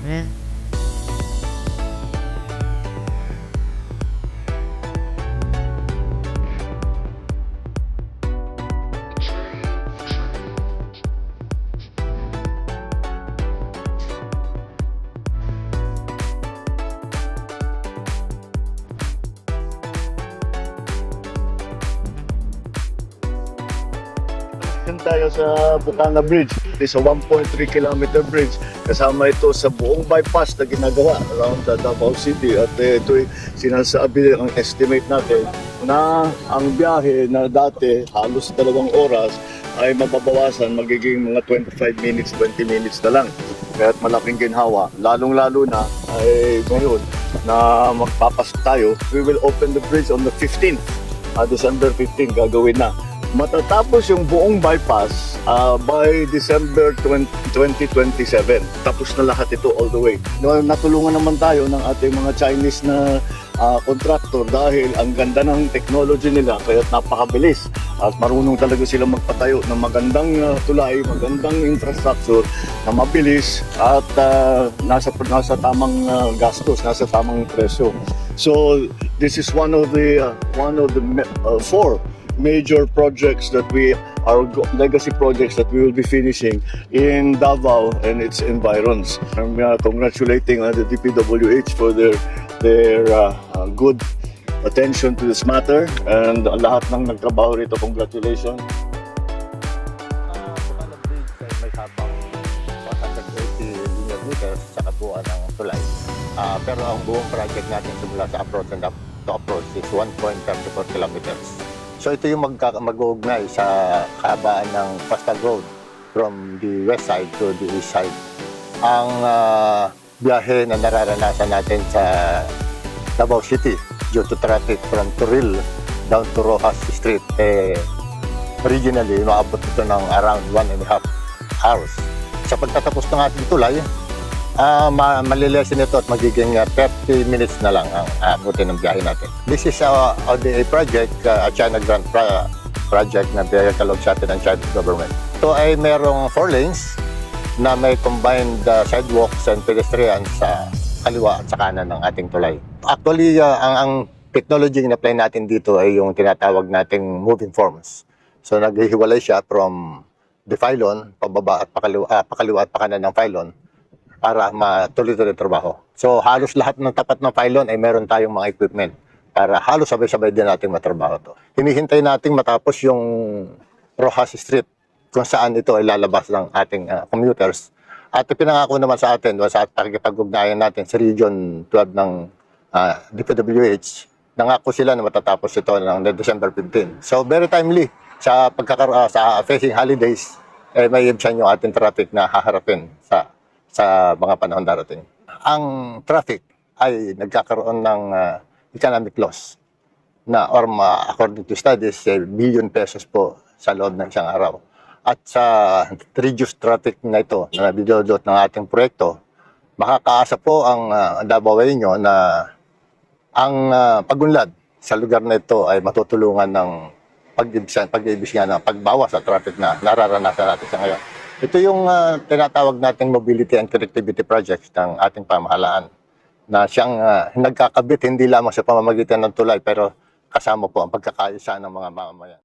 Amen. Doon tayo sa Bukana Bridge. It's a 1.3 kilometer bridge. Kasama ito sa buong bypass na ginagawa around the Davao City. At ito sinasabi, ang estimate natin na ang biyahe na dati halos 2 oras ay mababawasan, magiging mga 25 minutes, 20 minutes na lang. Kaya malaking ginhawa. Lalong-lalo na ay ngayon na magpapasok tayo, we will open the bridge on the 15th. December 15 gagawin na. Matatapos yung buong bypass by December 2027. Tapos na lahat ito all the way. Natulungan naman tayo ng ating mga Chinese na contractor dahil ang ganda ng technology nila kaya napakabilis. At marunong talaga sila magpatayo ng magandang tulay, magandang infrastructure na mabilis at nasa tamang gastos, nasa tamang presyo. So this is one of the 4 major projects that are legacy projects that we will be finishing in Davao and its environs. I'm congratulating the DPWH for their good attention to this matter, and lahat ng nagtrabaho rito, congratulations. Bukana Bridge ay may habang 180 linear meters sa kabuuan ng tulay. Pero ang buong project natin simula sa approach and to approach is 1.34 kilometers. So ito yung mag-uugnay sa kahabaan ng Coastal Road from the west side to the east side. Ang biyahe na nararanasan natin sa Davao City due to traffic from Toril down to Rojas Street, originally, maabot ito ng around 1.5 hours. Sa pagtatapos ng ating tulay, malilesin ito at magiging 30 minutes na lang ang abutin ng biyahe natin. This is a ODA project, a China Grant project na binakalog sa atin ng Chinese government. Ito ay merong 4 lanes na may combined sidewalks and pedestrians sa kaliwa at sa kanan ng ating tulay. Actually, ang technology na apply natin dito ay yung tinatawag nating moving forms. So naghihiwalay siya from the pylon, pababa at pakaliwa at pakanan ng pylon, para matuloy-tuloy trabaho. So halos lahat ng tapat ng pylon ay meron tayong mga equipment para halos sabay-sabay din natin matrabaho to. Hinihintay nating matapos yung Rojas Street kung saan ito ay lalabas ng ating commuters. At pinangako naman sa atin, sa pakikipag-ugnayan natin sa Region 12 ng DPWH, nangako sila na matatapos ito ng December 15. So very timely sa facing holidays, may ibsan yung ating traffic na haharapin sa mga panahon darating. Ang traffic ay nagkakaroon ng economic loss na according to studies, billion pesos po sa loob ng isang araw. At sa reduced traffic na ito na bidodot ng ating proyekto, makakaasa po ang Davaoenyo na ang pagunlad sa lugar na ito ay matutulungan ng pag-ibig nga ng pagbawas sa traffic na nararanasan natin sa ngayon. Ito yung tinatawag nating mobility and connectivity projects ng ating pamahalaan na siyang nagkakabit hindi lamang sa pamamagitan ng tulay pero kasama po ang pagkakaisa ng mga mamamayan.